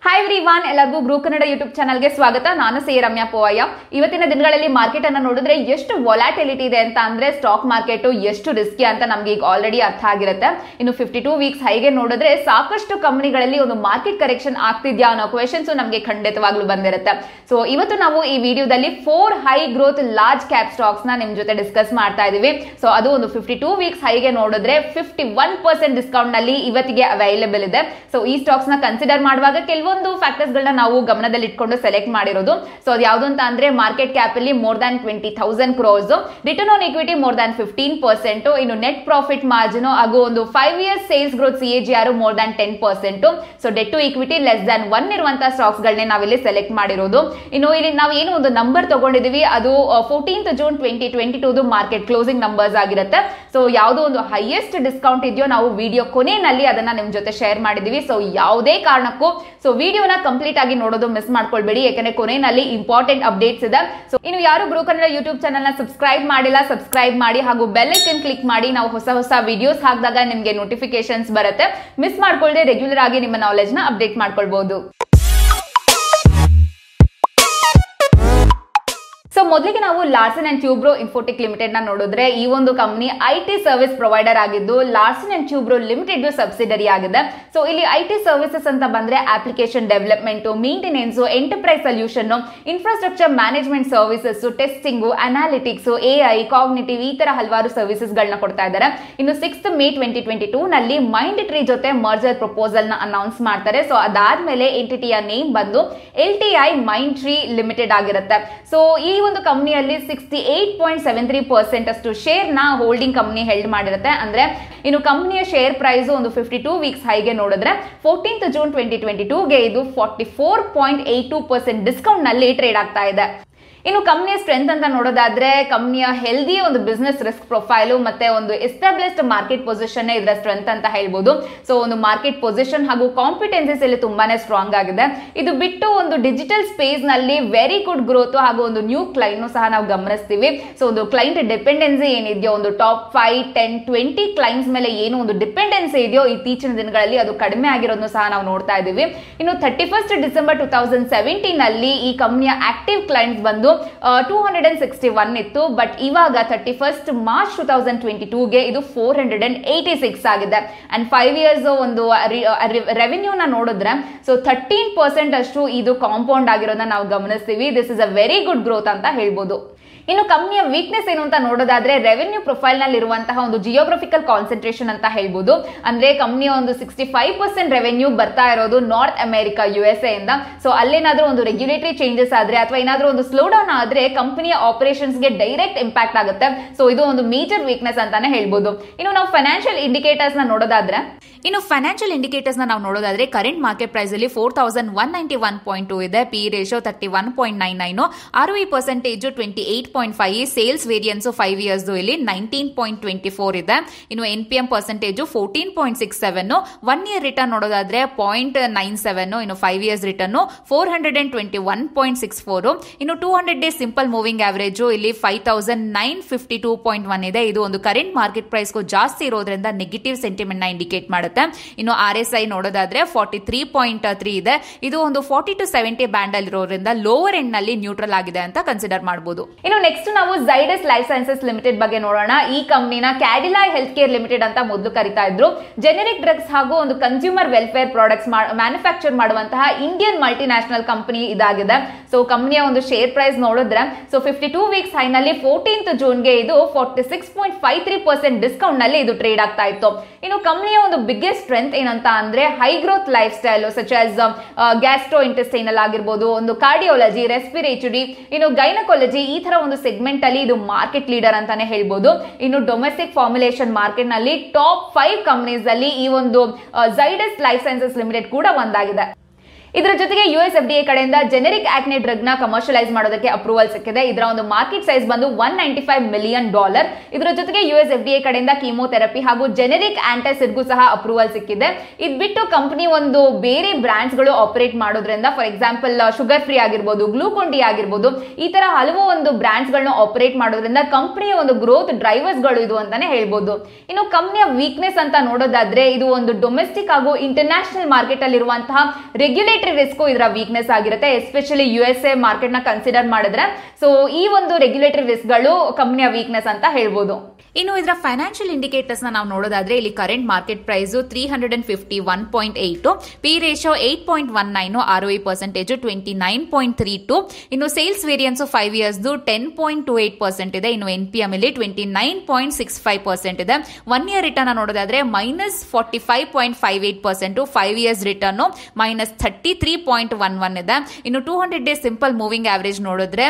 Hi everyone, ಎಲ್ಲರಿಗೂ ಗ್ರೂ Kannada YouTube ಚಾನಲ್ಗೆ ಸ್ವಾಗತ. ನಾನು ಸಿ ರಮ್ಯಾ ಪೋವಯ್ಯ. ಇವತ್ತಿನ ದಿನಗಳಲ್ಲಿ ಮಾರ್ಕೆಟ್ ಅನ್ನು ನೋಡಿದ್ರೆ ಎಷ್ಟು ವಾಲಾಟಿಲಿಟಿ ಇದೆ ಅಂತ ಅಂದ್ರೆ ಸ್ಟಾಕ್ ಮಾರ್ಕೆಟ್ ಎಷ್ಟು ರಿಸ್ಕಿ ಅಂತ ನಮ್ಗೆ ಈಗ ಆಲ್ರೆಡಿ ಅರ್ಥ ಆಗಿರುತ್ತೆ. ಇನ್ನು 52 ವೀಕ್ಸ್ ಹೈಗೆ ನೋಡಿದ್ರೆ ಸಾಕಷ್ಟು ಕಂಪನಿಗಳಲ್ಲಿ ಒಂದು ಮಾರ್ಕೆಟ್ ಕರೆಕ್ಷನ್ ಆಗ್ತಿದ್ಯಾ ಅನ್ನೋ ಕ್ವೆಶನ್ಸ್ ನಮಗೆ ಖಂಡಿತವಾಗ್ಲೂ ಬಂದಿರುತ್ತೆ. ಸೊ ಇವತ್ತು ನಾವು ಈ ವಿಡಿಯೋದಲ್ಲಿ 4 high growth large cap stocks ನ ನಿಮ್ ಜೊತೆ ಡಿಸ್ಕಸ್ ಮಾಡ್ತಾ ಇದೀವಿ. ಸೊ ಅದು ಒಂದು 52 ವೀಕ್ಸ್ ಹೈಗೆ ನೋಡಿದ್ರೆ 51% ಡಿಸ್ಕೌಂಟ್ ನಲ್ಲಿ ಇವತ್ತಿಗೆ ಅವೈಲೇಬಲ್ ಇದೆ. ಸೊ ಈ ಸ್ಟಾಕ್ಸ್ ನ ಕನ್ಸಿಡರ್ ಮಾಡುವಾಗ ಕೆಲವೊಂದು ಫ್ಯಾಕ್ಟರ್ಸ್ ಗಳನ್ನ ನಾವು ಗಮನದಲ್ಲಿ ಇಟ್ಕೊಂಡು ಸೆಲೆಕ್ಟ್ ಮಾಡಿರೋದು. ಸೊ ಅದು ಯಾವುದು ಅಂತ ಅಂದ್ರೆ ಮಾರ್ಕೆಟ್ ಕ್ಯಾಪ್ ಅಲ್ಲಿ more than 20,000 crores, return on equity more than 15%, ಇನ್ನು ನೆಟ್ ಪ್ರಾಫಿಟ್ ಮಾರ್ಜಿನ್ ಹಾಗೂ ಒಂದು 5 years sales growth CAGR more than 10%. So debt to equity less than 1 ಇರುವಂತಹ ಸ್ಟಾಕ್ಸ್ ಗಳನ್ನೇ ನಾವಿಲ್ಲಿ ಸೆಲೆಕ್ಟ್ ಮಾಡಿರೋದು. ಇನ್ನು ಇಲ್ಲಿ ನಾವು ಏನು ಒಂದು ನಂಬರ್ ತಗೊಂಡಿದೀವಿ ಅದು 14th June 2022 market closing numbers ಆಗಿರುತ್ತೆ. ಸೊ ಯಾವ್ದು ಒಂದು ಹೈಯೆಸ್ಟ್ ಡಿಸ್ಕೌಂಟ್ ಇದೆಯೋ ನಾವು ವಿಡಿಯೋ ಕೊನೆಯಲ್ಲಿ ಅದನ್ನ ನಿಮ್ ಜೊತೆ ಶೇರ್ ಮಾಡಿದೀವಿ. ಸೊ ಯಾವುದೇ ಕಾರಣಕ್ಕೂ ಸೊ ವಿಡಿಯೋನ ಕಂಪ್ಲೀಟ್ ಆಗಿ ನೋಡೋದು ಮಿಸ್ ಮಾಡ್ಕೊಳ್ಬೇಡಿ, ಯಾಕಂದ್ರೆ ಕೊನೆಯಲ್ಲಿ ಇಂಪಾರ್ಟೆಂಟ್ ಅಪ್ಡೇಟ್ಸ್ ಇದೆ. ಸೊ ಇನ್ನು ಯಾರು ಗ್ರೂ ಕನ್ನಡ ಯೂಟ್ಯೂಬ್ ಚಾನಲ್ ನ ಸಬ್ಸ್ಕ್ರೈಬ್ ಮಾಡಿಲ್ಲ, ಸಬ್ಸ್ಕ್ರೈಬ್ ಮಾಡಿ ಹಾಗೂ ಬೆಲ್ ಐಕನ್ ಕ್ಲಿಕ್ ಮಾಡಿ. ನಾವು ಹೊಸ ವಿಡಿಯೋಸ್ ಹಾಕಿದಾಗ ನಿಮ್ಗೆ ನೋಟಿಫಿಕೇಶನ್ಸ್ ಬರುತ್ತೆ. ಮಿಸ್ ಮಾಡ್ಕೊಳ್ಳದೆ ರೆಗ್ಯುಲರ್ ಆಗಿ ನಿಮ್ಮ ನಾಲೆಜ್ ನ ಅಪ್ಡೇಟ್ ಮಾಡ್ಕೊಳ್ಬಹುದು. ಸೊ ಮೊದಲಿಗೆ ನಾವು Larsen and Toubro Infotech limited ನ ನೋಡಿದ್ರೆ ಈ ಒಂದು ಕಂಪನಿ IT ಸರ್ವಿಸ್ ಪ್ರೊವೈಡರ್ ಆಗಿದ್ದು Larsen and Toubro limited subsidiary ಆಗಿದೆ. ಸೊ ಇಲ್ಲಿ IT ಸರ್ವಿಸಸ್ ಅಂತ ಬಂದ್ರೆ application development, maintenance, enterprise solution, infrastructure management services, testing, analytics, AI, cognitive ಈ ತರ ಹಲವಾರು ಸರ್ವಿಸಸ್ ಗಳನ್ನ ಕೊಡ್ತಾ ಇದ್ದಾರೆ. ಇನ್ನು 6th May 2022 ನಲ್ಲಿ ಮೈಂಡ್ ಟ್ರೀ ಜೊತೆ ಮರ್ಜರ್ ಪ್ರಪೋಸಲ್ ನ ಅನೌನ್ಸ್ ಮಾಡ್ತಾರೆ. ಸೊ ಅದಾದ್ಮೇಲೆ ಎಂಟಿಟಿಯ ನೇಮ್ ಬಂದು LTI ಮೈಂಡ್ ಟ್ರೀ ಲಿಮಿಟೆಡ್ ಆಗಿರುತ್ತೆ. ಸೊ ಈ ಒಂದು ಕಂಪನಿಯಲ್ಲಿ 68.73% ಅಷ್ಟು ಶೇರ್ ನ ಹೋಲ್ಡಿಂಗ್ ಕಂಪನಿ ಹೆಲ್ಡ್ ಮಾಡಿರುತ್ತೆ. ಅಂದ್ರೆ ಇನ್ನು ಕಂಪನಿಯ ಶೇರ್ ಪ್ರೈಸ್ ಒಂದು 52 ವೀಕ್ಸ್ ಹೈಗೆ ನೋಡಿದ್ರೆ 14th June 2022ಗೆ ಇದು 44.82% ಡಿಸ್ಕೌಂಟ್ ನಲ್ಲಿ ಟ್ರೇಡ್ ಆಗ್ತಾ ಇದೆ. ಇನ್ನು ಕಂಪನಿಯ ಸ್ಟ್ರೆಂತ್ ಅಂತ ನೋಡೋದಾದ್ರೆ ಕಂಪನಿಯ ಹೆಲ್ದಿ ಒಂದು ಬಿಸ್ನೆಸ್ ರಿಸ್ಕ್ ಪ್ರೊಫೈಲು ಮತ್ತೆ ಒಂದು ಎಸ್ಟಾಬ್ಲಿಷ್ಡ್ ಮಾರ್ಕೆಟ್ ಪೊಸಿಷನ್ ಇದರ ಸ್ಟ್ರೆಂತ್ ಅಂತ ಹೇಳ್ಬೋದು. ಸೊ ಒಂದು ಮಾರ್ಕೆಟ್ ಪೊಸಿಷನ್ ಹಾಗೂ ಕಾಂಪಿಟೆನ್ಸೀಸ್ ಇಲ್ಲಿ ತುಂಬಾನೇ ಸ್ಟ್ರಾಂಗ್ ಆಗಿದೆ. ಇದು ಬಿಟ್ಟು ಒಂದು ಡಿಜಿಟಲ್ ಸ್ಪೇಸ್ ನಲ್ಲಿ ವೆರಿ ಗುಡ್ ಗ್ರೋತ್ ಹಾಗೂ ಒಂದು ನ್ಯೂ ಕ್ಲೈಂಟ್ ಸಹ ನಾವು ಗಮನಿಸ್ತೀವಿ. ಸೊ ಒಂದು ಕ್ಲೈಂಟ್ ಡಿಪೆಂಡೆನ್ಸಿ ಏನಿದೆಯೋ ಒಂದು ಟಾಪ್ 5, 10, 20 ಕ್ಲೈಂಟ್ಸ್ ಮೇಲೆ ಏನು ಒಂದು ಡಿಪೆಂಡೆನ್ಸಿ ಇದೆಯೋ ಇತ್ತೀಚಿನ ದಿನಗಳಲ್ಲಿ ಅದು ಕಡಿಮೆ ಆಗಿರೋದನ್ನು ಸಹ ನಾವು ನೋಡ್ತಾ ಇದೀವಿ. ಇನ್ನು 31st December 2017 ನಲ್ಲಿ ಈ ಕಂಪನಿಯ ಆಕ್ಟಿವ್ ಕ್ಲೈಂಟ್ಸ್ ಬಂದು 261 ಇತ್ತು. ಬಟ್ ಇವಾಗ 31st March 2022ಗೆ ಇದು 486 ಆಗಿದೆ. ಅಂಡ್ 5 years ಒಂದು ರೆವೆನ್ಯೂ ನ ನೋಡಿದ್ರೆ ಸೊ 13% ಅಷ್ಟು ಇದು ಕಾಂಪೌಂಡ್ ಆಗಿರೋದನ್ನ ನಾವು ಗಮನಿಸ್ತೀವಿ. This is a very good growth ಅಂತ ಹೇಳ್ಬೋದು. ಇನ್ನು ಕಂಪನಿಯ ವೀಕ್ನೆಸ್ ಏನು ಅಂತ ನೋಡೋದಾದ್ರೆ ರೆವೆನ್ಯೂ ಪ್ರೊಫೈಲ್ ನಲ್ಲಿ ಇರುವಂತಹ ಒಂದು ಜಿಯೋಗ್ರಫಿಕಲ್ ಕಾನ್ಸಂಟ್ರೇಷನ್ ಅಂತ ಹೇಳ್ಬೋದು. ಅಂದ್ರೆ ಕಂಪನಿಯ ಒಂದು 65% ರೆವೆನ್ಯೂ ಬರ್ತಾ ಇರೋದು ನಾರ್ತ್ ಅಮೆರಿಕಾ USA ಇಂದ. ಸೊ ಅಲ್ಲೇನಾದ್ರೂ ಒಂದು ರೆಗ್ಯುಲೇಟರಿ ಚೇಂಜಸ್ ಆದ್ರೆ ಅಥವಾ ಏನಾದ್ರೂ ಒಂದು ಸ್ಲೋ ಡೌನ್ ಆದ್ರೆ ಕಂಪನಿಯ ಆಪರೇಷನ್ಸ್ ಗೆ ಡೈರೆಕ್ಟ್ ಇಂಪ್ಯಾಕ್ಟ್ ಆಗುತ್ತೆ. ಸೊ ಇದು ಒಂದು ಮೇಜರ್ ವೀಕ್ನೆಸ್ ಅಂತಾನೆ ಹೇಳ್ಬೋದು. ಇನ್ನು ನಾವು ಫೈನಾನ್ಷಿಯಲ್ ಇಂಡಿಕೇಟರ್ಸ್ ನ ನೋಡೋದಾದ್ರೆ ಕರೆಂಟ್ ಮಾರ್ಕೆಟ್ ಪ್ರೈಸ್ ಅಲ್ಲಿ 4191.2 ಇದೆ. P ratio 31.99, ROE percentage 28.5, sales variance 5 years ಇಲ್ಲಿ 19.24 ಇದೆ. ಇನ್ನು NPM ಪರ್ಸೆಂಟೇಜ್ 14.67, 1 year ರಿಟರ್ನ್ ನೋಡೋದಾದ್ರೆ 0.97, ಇನ್ನು 5 years ರಿಟರ್ನ್ 421.64, ಇನ್ನು 200 ಡೇಸ್ ಸಿಂಪಲ್ ಮೂವಿಂಗ್ ಆವರೇಜ್ ಇಲ್ಲಿ 5952.1 ಇದೆ. ಇದು ಒಂದು ಕರೆಂಟ್ ಮಾರ್ಕೆಟ್ ಪ್ರೈಸ್ ಜಾಸ್ತಿ ಇರೋದ್ರಿಂದ ನೆಗೆಟಿವ್ ಸೆಂಟಿಮೆಂಟ್ ನ ಇಂಡಿಕೇಟ್ ಮಾಡುತ್ತೆ. ಇನ್ನು RSI ನೋಡೋದಾದ್ರೆ 43.3 ಇದೆ. ಇದು ಒಂದು 40 to 70 ಬ್ಯಾಂಡ್ ಅಲ್ಲಿ ಇರೋದ್ರಿಂದ ಲೋವರ್ ಎಂಡ್ ನಲ್ಲಿ ನ್ಯೂಟ್ರಲ್ ಆಗಿದೆ ಅಂತ ಕನ್ಸಿಡರ್ ಮಾಡಬಹುದು. ಇನ್ನು ನೆಕ್ಸ್ಟ್ ನಾವು ಝೈಡಸ್ ಲೈಫ್ ಸೈನ್ಸಸ್ ಲಿಮಿಟೆಡ್ ಬಗ್ಗೆ ನೋಡೋಣ. ಈ ಕಂಪನಿನ ಕ್ಯಾಡಿಲಾ ಹೆಲ್ತ್ ಕೇರ್ ಲಿಮಿಟೆಡ್ ಅಂತ ಮೊದಲು ಕರಿತಾ ಇದ್ರು. ಜೆನೆರಿಕ್ ಡ್ರಗ್ಸ್ ಹಾಗೂ ಒಂದು ಕನ್ಸ್ಯೂಮರ್ ವೆಲ್ಫೇರ್ ಪ್ರಾಡಕ್ಟ್ಸ್ ಮ್ಯಾನುಫ್ಯಾಕ್ಚರ್ ಮಾಡುವಂತಹ ಇಂಡಿಯನ್ ಮಲ್ಟಿ ನ್ಯಾಷನಲ್ ಕಂಪನಿ ಇದಾಗಿದೆ. ಸೊ ಕಂಪನಿಯ ಒಂದು ಶೇರ್ ಪ್ರೈಸ್ ನೋಡಿದ್ರೆ ಸೊ 52 ವೀಕ್ಸ್ ಹೈ ನಲ್ಲಿ 14th Juneಗೆ ಇದು 46.53% ಡಿಸ್ಕೌಂಟ್ ನಲ್ಲಿ ಇದು ಟ್ರೇಡ್ ಆಗ್ತಾ ಇತ್ತು. ಇನ್ನು ಕಂಪನಿಯ ಒಂದು ಬಿಗ್ಗೆಸ್ಟ್ ಸ್ಟ್ರೆಂತ್ ಏನಂತ ಅಂದ್ರೆ high growth life style such as gastro intestinal ಆಗಿರ್ಬೋದು, ಒಂದು ಕಾರ್ಡಿಯಾಲಜಿ, ರೆಸ್ಪಿರೇಟರಿ, ಇನ್ನು ಗೈನಕಾಲಜಿ ಈ ತರ ಒಂದು ಸೆಗ್ಮೆಂಟ್ ಅಲ್ಲಿ ಇದು ಮಾರ್ಕೆಟ್ ಲೀಡರ್ ಅಂತಾನೆ ಹೇಳ್ಬೋದು. ಇನ್ನು ಡೊಮೆಸ್ಟಿಕ್ ಫಾರ್ಮುಲೇಷನ್ ಮಾರ್ಕೆಟ್ ನಲ್ಲಿ ಟಾಪ್ 5 ಕಂಪನೀಸ್ ಅಲ್ಲಿ ಈ ಒಂದು ಝೈಡಸ್ ಲೈಫ್ ಸೈನ್ಸಸ್ ಲಿಮಿಟೆಡ್ ಕೂಡ ಒಂದಾಗಿದೆ. ಇದರ ಜೊತೆಗೆ US FDA ಕಡೆಯಿಂದ ಜೆನೆರಿಕ್ ಆಕ್ನೆ ಡ್ರಗ್ ನ ಕಮರ್ಷಿಯಲೈಸ್ ಮಾಡೋದಕ್ಕೆ ಅಪ್ರೂವಲ್ ಸಿಕ್ಕಿದೆ. ಇದರ ಒಂದು ಮಾರ್ಕೆಟ್ ಸೈಜ್ ಬಂದು $195 million. ಇದರ ಜೊತೆಗೆ US FDA ಕಡೆಯಿಂದ ಕೀಮೋಥೆರಪಿ ಹಾಗೂ ಜೆನೆರಿಕ್ ಆಂಟಾಸಿಡ್ಗೂ ಸಹ ಅಪ್ರೂವಲ್ ಸಿಕ್ಕಿದೆ. ಇದು ಬಿಟ್ಟು ಕಂಪನಿ ಒಂದು ಬೇರೆ ಬ್ರಾಂಡ್ಸ್ ಗಳು ಆಪರೇಟ್ ಮಾಡೋದ್ರಿಂದ ಫಾರ್ ಎಕ್ಸಾಂಪಲ್ ಶುಗರ್ ಫ್ರೀ ಆಗಿರ್ಬೋದು, ಗ್ಲೂಕೋನ್ ಡಿ ಆಗಿರ್ಬೋದು, ಈ ತರ ಹಲವು ಒಂದು ಬ್ರಾಂಡ್ಸ್ ಗಳನ್ನ ಆಪರೇಟ್ ಮಾಡೋದ್ರಿಂದ ಕಂಪನಿಯ ಒಂದು ಗ್ರೋತ್ ಡ್ರೈವರ್ಸ್ ಗಳು ಇದು ಅಂತಾನೆ ಹೇಳ್ಬೋದು. ಇನ್ನು ಕಂಪನಿಯ ವೀಕ್ನೆಸ್ ಅಂತ ನೋಡೋದಾದ್ರೆ ಇದು ಒಂದು ಡೊಮೆಸ್ಟಿಕ್ ಹಾಗೂ ಇಂಟರ್ನ್ಯಾಷನಲ್ ಮಾರ್ಕೆಟ್ ಅಲ್ಲಿ ಇರುವಂತಹ ರೆಗ್ಯುಲೇಟರಿ ರೆಗ್ಯುಲೇಟರಿ ರಿಸ್ಕ್ ಇದರ ವೀಕ್ನೆಸ್ ಆಗಿರುತ್ತೆ, ಎಸ್ಪೆಷಲಿ USA ಮಾರ್ಕೆಟ್ ನ ಕನ್ಸಿಡರ್ ಮಾಡಿದ್ರೆ. ಸೊ ಈ ಒಂದು ರೆಗ್ಯುಲೇಟರಿ ರಿಸ್ಕ್ ಗಳು ಕಂಪನಿಯ ವೀಕ್ನೆಸ್ ಅಂತ ಹೇಳ್ಬೋದು. ಇನ್ನು ಇದರ ಫೈನಾನ್ಷಿಯಲ್ ಇಂಡಿಕೇಟರ್ಸ್ ನಾವು ನೋಡೋದಾದ್ರೆ ಇಲ್ಲಿ current market price 351.8, P ratio 8.19, ROE percentage 29.32. ಇನ್ನು ಸೇಲ್ಸ್ ವೇರಿಯನ್ಸ್ 5 ಇಯರ್ಸ್ 10.28% ಇದೆ. ಇನ್ನು NPM ಇಲ್ಲಿ 29.65% ಇದೆ. 1 ಇಯರ್ ರಿಟರ್ನ್ ನೋಡೋದಾದ್ರೆ -45.58%, 5 ಇಯರ್ಸ್ ರಿಟರ್ನ್ -33.11 ಇದೆ. ಇನ್ನು 200 ಡೇಸ್ ಸಿಂಪಲ್ ಮೂವಿಂಗ್ ಆವರೇಜ್ ನೋಡಿದ್ರೆ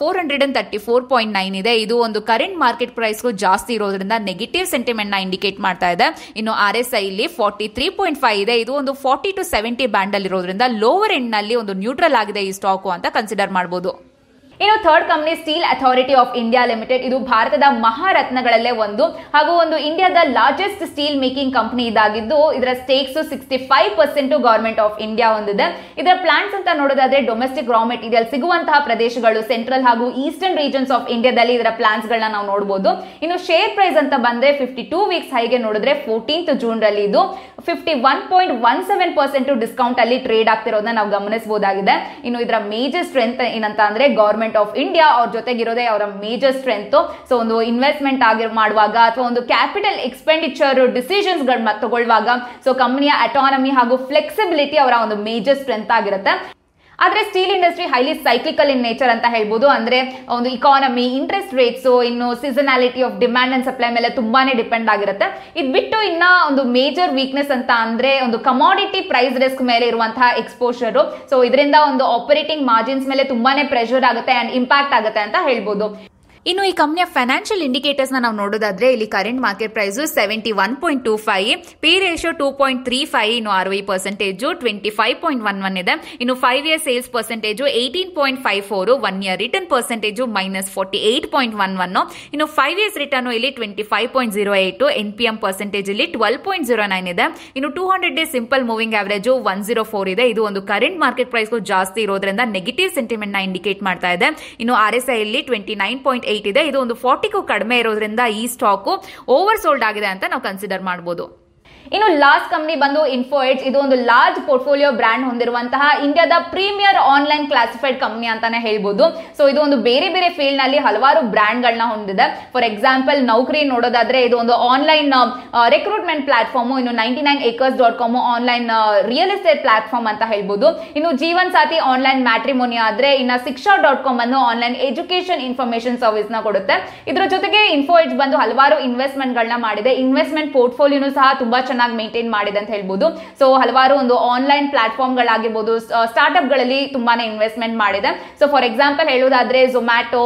434.9 ಇದೆ. ಇದು ಒಂದು ಕರೆಂಟ್ ಮಾರ್ಕೆಟ್ ಪ್ರೈಸ್ ಜಾಸ್ತಿ ಇರೋದ್ರಿಂದ ನೆಗೆಟಿವ್ ಸೆಂಟಿಮೆಂಟ್ ನ ಇಂಡಿಕೇಟ್ ಮಾಡ್ತಾ ಇದೆ. ಇನ್ನು RSI ಇಲ್ಲಿ 43.5 ಇದೆ. ಇದು ಒಂದು 40 to 70 ಬ್ಯಾಂಡ್ ಅಲ್ಲಿ ಇರೋದ್ರಿಂದ ಲೋವರ್ ಎಂಡ್ ನಲ್ಲಿ ಒಂದು ನ್ಯೂಟ್ರಲ್ ಆಗಿದೆ ಈ ಸ್ಟಾಕ್ ಅಂತ ಕನ್ಸಿಡರ್ ಮಾಡಬಹುದು. ಇನ್ನು third company steel authority of India limited. ಇದು ಭಾರತದ ಮಹಾರತ್ನಗಳಲ್ಲೇ ಒಂದು ಹಾಗೂ ಒಂದು ಇಂಡಿಯಾದ ಲಾರ್ಜೆಸ್ಟ್ ಸ್ಟೀಲ್ ಮೇಕಿಂಗ್ ಕಂಪನಿ ಇದಾಗಿದ್ದು ಇದರ ಸ್ಟೇಕ್ಸ್ 65% ಗವರ್ಮೆಂಟ್ ಆಫ್ ಇಂಡಿಯಾ ಹೊಂದಿದೆ. ಇದರ ಪ್ಲಾಂಟ್ಸ್ ಅಂತ ನೋಡೋದಾದ್ರೆ ಡೊಮೆಸ್ಟಿಕ್ ರಾ ಮೆಟೀರಿಯಲ್ ಸಿಗುವಂತಹ ಪ್ರದೇಶಗಳು ಸೆಂಟ್ರಲ್ ಹಾಗೂ ಈಸ್ಟರ್ನ್ ರೀಜನ್ಸ್ ಆಫ್ ಇಂಡಿಯಾದಲ್ಲಿ ಇದರ ಪ್ಲಾಂಟ್ಸ್ ಗಳನ್ನ ನಾವು ನೋಡಬಹುದು. ಇನ್ನು ಶೇರ್ ಪ್ರೈಸ್ ಅಂತ ಬಂದ್ರೆ 52 ವೀಕ್ಸ್ ಹೈಗೆ ನೋಡಿದ್ರೆ 14th ಜೂನ್ ರಲ್ಲಿ ಇದು 51.17% ಡಿಸ್ಕೌಂಟ್ ಅಲ್ಲಿ ಟ್ರೇಡ್ ಆಗ್ತಿರೋದನ್ನ ನಾವು ಗಮನಿಸಬಹುದಾಗಿದೆ. ಇನ್ನು ಇದರ ಮೇಜರ್ ಸ್ಟ್ರೆಂತ್ ಏನಂತ ಅಂದ್ರೆ ಗವರ್ಮೆಂಟ್ ಆಫ್ ಇಂಡಿಯಾ ಅವ್ರ ಜೊತೆಗಿರೋದೇ ಅವರ ಮೇಜರ್ ಸ್ಟ್ರೆಂತ್. ಸೊ ಒಂದು ಇನ್ವೆಸ್ಟ್ಮೆಂಟ್ ಮಾಡುವಾಗ ಅಥವಾ ಒಂದು ಕ್ಯಾಪಿಟಲ್ ಎಕ್ಸ್ಪೆಂಡಿಚರ್ ಡಿಸಿಷನ್ಸ್ ಗಳನ್ನ ತಗೊಳ್ಳುವಾಗ ಸೊ ಕಂಪನಿಯ ಅಟಾನಮಿ ಹಾಗೂ ಫ್ಲೆಕ್ಸಿಬಿಲಿಟಿ ಅವರ ಒಂದು ಮೇಜರ್ ಸ್ಟ್ರೆಂತ್ ಆಗಿರುತ್ತೆ. ಆದ್ರೆ steel industry highly cyclical in nature ಅಂತ ಹೇಳ್ಬೋದು. ಅಂದ್ರೆ ಒಂದು ಇಕಾನಮಿ, ಇಂಟ್ರೆಸ್ಟ್ ರೇಟ್ಸ್, ಇನ್ನು ಸೀಸನಾಲಿಟಿ ಆಫ್ ಡಿಮ್ಯಾಂಡ್ ಅಂಡ್ ಸಪ್ಲೈ ಮೇಲೆ ತುಂಬಾನೇ ಡಿಪೆಂಡ್ ಆಗಿರುತ್ತೆ. ಇದು ಬಿಟ್ಟು ಇನ್ನ ಒಂದು ಮೇಜರ್ ವೀಕ್ನೆಸ್ ಅಂತ ಅಂದ್ರೆ ಒಂದು ಕಮಾಡಿಟಿ ಪ್ರೈಸ್ ರಿಸ್ಕ್ ಮೇಲೆ ಇರುವಂತಹ ಎಕ್ಸ್ಪೋಷರ್. ಸೊ ಇದರಿಂದ ಒಂದು ಆಪರೇಟಿಂಗ್ ಮಾರ್ಜಿನ್ಸ್ ಮೇಲೆ ತುಂಬಾನೇ ಪ್ರೆಷರ್ ಆಗುತ್ತೆ ಅಂಡ್ ಇಂಪ್ಯಾಕ್ಟ್ ಆಗುತ್ತೆ ಅಂತ ಹೇಳ್ಬೋದು. ಇನ್ನು ಈ ಕಂಪನಿಯ ಫೈನಾನ್ಷಿಯಲ್ ಇಂಡಿಕೇಟರ್ಸ್ ನಾವು ನೋಡೋದಾದ್ರೆ ಇಲ್ಲಿ current market price 71.25, P ratio 2.35, ಇನ್ನು ROE ಪರ್ಸೆಂಟೇಜ್ 25.11 ಇದೆ. ಇನ್ನು 5 year sales percentage 18.54, 1 year return percentage -48.11, ಇನ್ನು 5 ಇಯರ್ಸ್ ರಿಟರ್ನ್ ಇಲ್ಲಿ 25.08, NPM ಪರ್ಸೆಂಟೇಜ್ ಇಲ್ಲಿ 12.09 ಇದೆ. ಇನ್ನು 200 ಡೇಸ್ ಸಿಂಪಲ್ ಮೂವಿಂಗ್ ಆವರೇಜ್ 104 ಇದೆ. ಇದು ಒಂದು ಕರೆಂಟ್ ಮಾರ್ಕೆಟ್ ಪ್ರೈಸ್ ಜಾಸ್ತಿ ಇರೋದ್ರಿಂದ ನೆಗೆಟಿವ್ ಸೆಂಟಿಮೆಂಟ್ ನ ಇಂಡಿಕೇಟ್ ಮಾಡ್ತಾ ಇದೆ. ಇನ್ನು RSI ಇಲ್ಲಿ 29.8 ಇದೆ. ಇದು ಒಂದು 40ಕ್ಕೂ ಕಡಿಮೆ ಇರೋದ್ರಿಂದ ಈ ಸ್ಟಾಕ್ ಓವರ್ ಸೋಲ್ಡ್ ಆಗಿದೆ ಅಂತ ನಾವು ಕನ್ಸಿಡರ್ ಮಾಡಬಹುದು. ಇನ್ನು ಲಾಸ್ಟ್ ಕಂಪನಿ ಬಂದು ಇನ್ಫೋ ಎಡ್ಜ್. ಇದು ಒಂದು ಲಾರ್ಜ್ ಪೋರ್ಟ್ಫೋಲಿಯೋ ಬ್ರ್ಯಾಂಡ್ ಹೊಂದಿರುವಂತಹ ಇಂಡಿಯಾದ ಪ್ರೀಮಿಯರ್ ಆನ್ಲೈನ್ ಕ್ಲಾಸಿಫೈಡ್ ಕಂಪನಿ ಅಂತಾನೆ ಹೇಳ್ಬೋದು. ಸೊ ಇದು ಒಂದು ಬೇರೆ ಬೇರೆ ಫೀಲ್ಡ್ ನಲ್ಲಿ ಹಲವಾರು ಬ್ರ್ಯಾಂಡ್ ಗಳನ್ನ ಹೊಂದಿದೆ. ಫಾರ್ ಎಕ್ಸಾಂಪಲ್ ನೌಕರಿ ನೋಡೋದಾದ್ರೆ ಇದು ಒಂದು ಆನ್ಲೈನ್ ರಿಕ್ರೂಟ್ಮೆಂಟ್ ಪ್ಲಾಟ್ಫಾರ್ಮ್. ಇನ್ನು 99acres.com online real estate platform ಅಂತ ಹೇಳ್ಬೋದು. ಇನ್ನು ಜೀವನ್ ಸಾಥಿ ಆನ್ಲೈನ್ ಮ್ಯಾಟ್ರಿಮೋನಿ ಆದ್ರೆ ಇನ್ನು ಶಿಕ್ಷಾ.com ಅನ್ನು ಆನ್ಲೈನ್ ಎಜುಕೇಶನ್ ಇನ್ಫಾರ್ಮೇಶನ್ ಸರ್ವಿಸ್ ನ ಕೊಡುತ್ತೆ. ಇದರ ಜೊತೆಗೆ ಇನ್ಫೋ ಎಡ್ಜ್ ಬಂದು ಹಲವಾರು ಇನ್ವೆಸ್ಟ್ಮೆಂಟ್ ಗಳನ್ನ ಮಾಡಿದೆ. ಇನ್ವೆಸ್ಟ್ಮೆಂಟ್ ಪೋರ್ಟ್ಫೋಲಿಯೋನು ಸಹ ತುಂಬಾ ಚೆನ್ನಾಗಿ ಮೇಂಟೈನ್ ಮಾಡಿದೆ ಅಂತ ಹೇಳ್ಬೋದು. ಸೊ ಹಲವಾರು ಒಂದು ಆನ್ಲೈನ್ ಪ್ಲಾಟ್ಫಾರ್ಮ್ ಗಳಾಗಿರ್ಬೋದು, ಸ್ಟಾರ್ಟ್ಅಪ್ ಗಳಲ್ಲಿ ತುಂಬಾನೇ ಇನ್ವೆಸ್ಟ್ಮೆಂಟ್ ಮಾಡಿದೆ. ಸೊ ಫಾರ್ ಎಕ್ಸಾಂಪಲ್ ಹೇಳೋದಾದ್ರೆ ಝೊಮ್ಯಾಟೊ,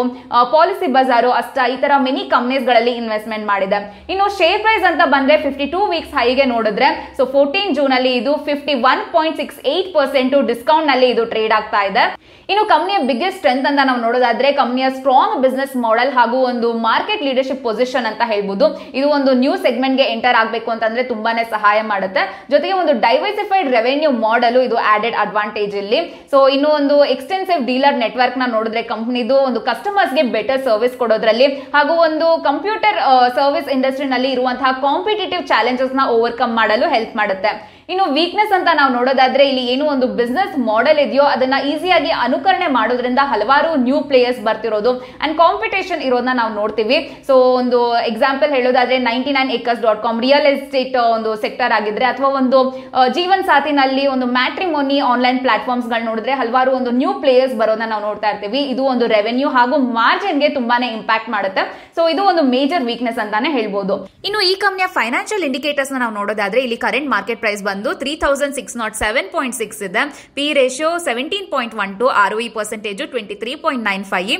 ಪಾಲಿಸಿ ಬಜಾರು, ಈ ತರ ಮೆನಿ ಕಂಪನೀಸ್ ಗಳಲ್ಲಿ ಇನ್ವೆಸ್ಟ್ಮೆಂಟ್ ಮಾಡಿದೆ. ಇನ್ನು ಶೇರ್ ಪ್ರೈಸ್ ಅಂತ ಬಂದ್ರೆ 52 ವೀಕ್ಸ್ ಹೈಗೆ ನೋಡಿದ್ರೆ ಸೊ 14 ಜೂನ್ ಅಲ್ಲಿ ಇದು 51.68% ಡಿಸ್ಕೌಂಟ್ ನಲ್ಲಿ ಇದು ಟ್ರೇಡ್ ಆಗ್ತಾ ಇದೆ. ಇನ್ನು ಕಂಪನಿಯ ಬಿಗ್ಗೆಸ್ಟ್ ಸ್ಟ್ರೆಂತ್ ಅಂತ ನಾವು ನೋಡೋದಾದ್ರೆ ಕಂಪನಿಯ ಸ್ಟ್ರಾಂಗ್ ಬಿಸ್ನೆಸ್ ಮಾಡೆಲ್ ಹಾಗೂ ಒಂದು ಮಾರ್ಕೆಟ್ ಲೀಡರ್ಶಿಪ್ ಪೊಸಿಷನ್ ಅಂತ ಹೇಳ್ಬೋದು. ಇದು ಒಂದು ನ್ಯೂ ಸೆಗ್ಮೆಂಟ್ ಗೆ ಎಂಟರ್ ಆಗಬೇಕು ಅಂತಂದ್ರೆ ತುಂಬಾನೇ ಸಹಾಯ ಮಾಡುತ್ತೆ. ಜೊತೆಗೆ ಒಂದು ಡೈವರ್ಸಿಫೈಡ್ ರೆವೆನ್ಯೂ ಮಾಡೆಲ್ ಇದು ಆಡೆಡ್ ಅಡ್ವಾಂಟೇಜ್ ಇಲ್ಲಿ. ಸೊ ಇನ್ನು ಒಂದು ಎಕ್ಸ್ಟೆನ್ಸಿವ್ ಡೀಲರ್ ನೆಟ್ವರ್ಕ್ ನ ನೋಡಿದ್ರೆ ಕಂಪನಿದು ಒಂದು ಕಸ್ಟಮರ್ಸ್ ಗೆ ಬೆಟರ್ ಸರ್ವಿಸ್ ಕೊಡೋದ್ರಲ್ಲಿ ಹಾಗೂ ಒಂದು ಕಂಪ್ಯೂಟರ್ ಸರ್ವಿಸ್ ಇಂಡಸ್ಟ್ರಿ ನಲ್ಲಿ ಇರುವಂತಹ ಕಾಂಪಿಟೇಟಿವ್ ಚಾಲೆಂಜಸ್ ನ ಓವರ್ಕಮ್ ಮಾಡಲು ಹೆಲ್ಪ್ ಮಾಡುತ್ತೆ. ಇನ್ನು ವೀಕ್ನೆಸ್ ಅಂತ ನಾವು ನೋಡೋದಾದ್ರೆ ಇಲ್ಲಿ ಏನು ಒಂದು ಬಿಸ್ನೆಸ್ ಮಾಡೆಲ್ ಇದೆಯೋ ಅದನ್ನ ಈಸಿಯಾಗಿ ಅನುಕರಣೆ ಮಾಡೋದ್ರಿಂದ ಹಲವಾರು ನ್ಯೂ ಪ್ಲೇಯರ್ಸ್ ಬರ್ತಿರೋದು ಅಂಡ್ ಕಾಂಪಿಟೇಷನ್ ಇರೋದನ್ನ ನಾವು ನೋಡ್ತೀವಿ. ಸೊ ಒಂದು ಎಕ್ಸಾಂಪಲ್ ಹೇಳೋದಾದ್ರೆ 99acres.com ರಿಯಲ್ ಎಸ್ಟೇಟ್ ಒಂದು ಸೆಕ್ಟರ್ ಆಗಿದ್ರೆ ಅಥವಾ ಒಂದು ಜೀವನ್ ಸಾಥಿನಲ್ಲಿ ಒಂದು ಮ್ಯಾಟ್ರಿಮೋನಿ ಆನ್ಲೈನ್ ಪ್ಲಾಟ್ಫಾರ್ಮ್ಸ್ ಗಳು ನೋಡಿದ್ರೆ ಹಲವಾರು ಒಂದು ನ್ಯೂ ಪ್ಲೇಯರ್ಸ್ ಬರೋದನ್ನ ನಾವು ನೋಡ್ತಾ ಇರ್ತೀವಿ. ಇದು ಒಂದು ರೆವೆನ್ಯೂ ಹಾಗೂ ಮಾರ್ಜಿನ್ ಗೆ ತುಂಬಾನೇ ಇಂಪ್ಯಾಕ್ಟ್ ಮಾಡುತ್ತೆ. ಸೊ ಇದು ಒಂದು ಮೇಜರ್ ವೀಕ್ನೆಸ್ ಅಂತಾನೆ ಹೇಳ್ಬೋದು. ಇನ್ನು ಈ ಕಂಪನಿಯ ಫೈನಾನ್ಷಿಯಲ್ ಇಂಡಿಕೇಟರ್ಸ್ ನಾವು ನೋಡೋದಾದ್ರೆ ಇಲ್ಲಿ ಕರೆಂಟ್ ಮಾರ್ಕೆಟ್ ಪ್ರೈಸ್ ಬಂದು 3607.6 ಇದೆ. P ratio 17.12, ROE percentage 23.95,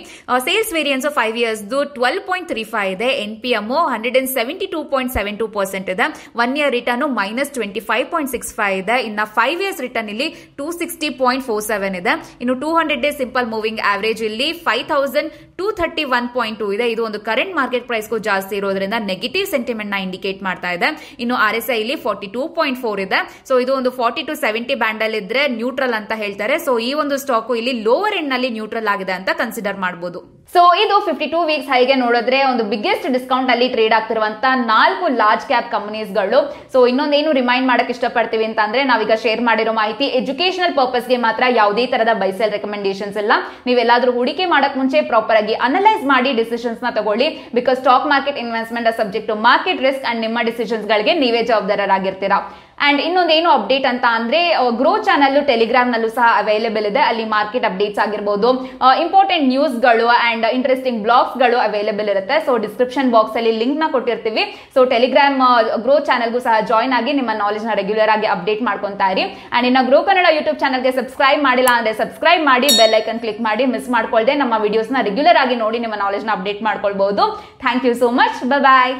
sales variance 5 years 12.35 ಇದೆ. NPM 172.72% ಇದೆ. 1 ಇಯರ್ ರಿಟರ್ನ್ -25.65 ಇದೆ. ಇನ್ನು 5 ಇಯರ್ಸ್ ರಿಟರ್ನ್ ಇಲ್ಲಿ 260.47 ಇದೆ. ಇನ್ನು 200 ಡೇಸ್ ಸಿಂಪಲ್ ಮೂವಿಂಗ್ ಆವರೇಜ್ ಇಲ್ಲಿ 5231.2 ಇದೆ. ಇದು ಒಂದು ಕರೆಂಟ್ ಮಾರ್ಕೆಟ್ ಪ್ರೈಸ್ಗೂ ಜಾಸ್ತಿ ಇರೋದ್ರಿಂದ ನೆಗೆಟಿವ್ ಸೆಂಟಿಮೆಂಟ್ ನ ಇಂಡಿಕೇಟ್ ಮಾಡ್ತಾ ಇದೆ. ಇನ್ನು RSI ಇಲ್ಲಿ 42.4 ಇದೆ. ಸೊ ಇದು ಒಂದು 40 to 70 ಬ್ಯಾಂಡ್ ಅಲ್ಲಿ ಇದ್ರೆ ನ್ಯೂಟ್ರಲ್ ಅಂತ ಹೇಳ್ತಾರೆ. ಸೊ ಈ ಒಂದು ಸ್ಟಾಕ್ ಇಲ್ಲಿ ಲೋವರ್ ಎಂಡ್ ನಲ್ಲಿ ನ್ಯೂಟ್ರಲ್ ಆಗಿದೆ ಅಂತ ಕನ್ಸಿಡರ್ ಮಾಡಬಹುದು. ಸೊ ಇದು 52 ವೀಕ್ಸ್ ಹೈಗೆ ನೋಡಿದ್ರೆ ಒಂದು ಬಿಗ್ಗೆಸ್ಟ್ ಡಿಸ್ಕೌಂಟ್ ಅಲ್ಲಿ ಟ್ರೇಡ್ ಆಗ್ತಿರುವಂತ 4 ಲಾರ್ಜ್ ಕ್ಯಾಪ್ ಕಂಪನೀಸ್ ಗಳು. ಸೊ ಇನ್ನೊಂದೇನು ರಿಮೈಂಡ್ ಮಾಡಕ್ ಇಷ್ಟಪಡ್ತೀವಿ ಅಂತಂದ್ರೆ ನಾವೀಗ ಶೇರ್ ಮಾಡಿರೋ ಮಾಹಿತಿ ಎಜುಕೇಶನಲ್ ಪರ್ಪಸ್ ಗೆ ಮಾತ್ರ, ಯಾವುದೇ ತರದ ಬೈಸೆಲ್ ರೆಕಮೆಂಡೇಶನ್ಸ್ ಇಲ್ಲ. ನೀವೆಲ್ಲಾದ್ರೂ ಹೂಡಿಕೆ ಮಾಡಕ್ ಮುಂಚೆ ಪ್ರಾಪರ್ ಆಗಿ ಅನಲೈಸ್ ಮಾಡಿ ಡಿಸಿಷನ್ಸ್ ನ ತಗೊಳ್ಳಿ. Because stock market investment subject to market risk and ನಿಮ್ಮ ಡಿಸಿಷನ್ಸ್ ಗಳಿಗೆ ನೀವೇ ಜವಾಬ್ದಾರರಾಗಿರ್ತೀರಾ. ಅಂಡ್ ಇನ್ನೊಂದೇನು ಅಪ್ಡೇಟ್ ಅಂತ ಅಂದ್ರೆ ಗ್ರೋ ಚಾನಲ್ ಟೆಲಿಗ್ರಾಮ್ ನಲ್ಲೂ ಸಹ ಅವೈಲೇಬಲ್ ಇದೆ. ಅಲ್ಲಿ ಮಾರ್ಕೆಟ್ ಅಪ್ಡೇಟ್ಸ್ ಆಗಿರ್ಬೋದು, ಇಂಪಾರ್ಟೆಂಟ್ ನ್ಯೂಸ್ ಗಳು ಅಂಡ್ ಇಂಟ್ರೆಸ್ಟಿಂಗ್ ಬ್ಲಾಗ್ಸ್ ಗಳು ಅವೈಲೇಬಲ್ ಇರುತ್ತೆ. ಸೊ ಡಿಸ್ಕ್ರಿಪ್ಷನ್ ಬಾಕ್ಸ್ ಅಲ್ಲಿ ಲಿಂಕ್ ನ ಕೊಟ್ಟಿರ್ತೀವಿ. ಸೊ ಟೆಲಿಗ್ರಾಮ್ ಗ್ರೋ ಚಾನಲ್ಗೂ ಸಹ ಜಾಯ್ನ್ ಆಗಿ ನಿಮ್ಮ ನಾಲೆಜ್ ನ ರೆಗ್ಯುಲರ್ ಆಗಿ ಅಪ್ಡೇಟ್ ಮಾಡ್ಕೊಂತಾ ಇರಿ. ಅಂಡ್ ಇನ್ನ ಗ್ರೋ ಕನ್ನಡ ಯೂಟ್ಯೂಬ್ ಚಾನಲ್ಗೆ ಸಬ್ಸ್ಕ್ರೈಬ್ ಮಾಡಿಲ್ಲ ಅಂದ್ರೆ ಸಬ್ಸ್ಕ್ರೈಬ್ ಮಾಡಿ, ಬೆಲ್ ಐಕನ್ ಕ್ಲಿಕ್ ಮಾಡಿ, ಮಿಸ್ ಮಾಡ್ಕೊಳ್ದೆ ನಮ್ಮ ವಿಡಿಯೋಸ್ ನ ರೆಗ್ಯುಲರ್ ಆಗಿ ನೋಡಿ ನಿಮ್ಮ ನಾಲೆಜ್ ನ ಅಪ್ಡೇಟ್ ಮಾಡ್ಕೊಳ್ಬಹುದು. Thank you so much. Bye.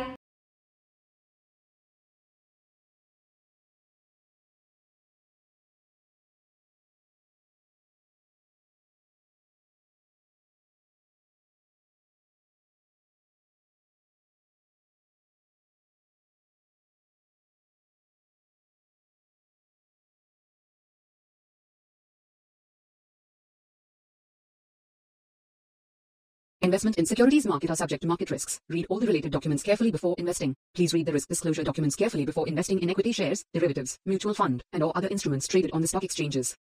Investment in securities market are subject to market risks. Read all the related documents carefully before investing. Please read the risk disclosure documents carefully before investing in equity shares, derivatives, mutual fund, and or other instruments traded on the stock exchanges.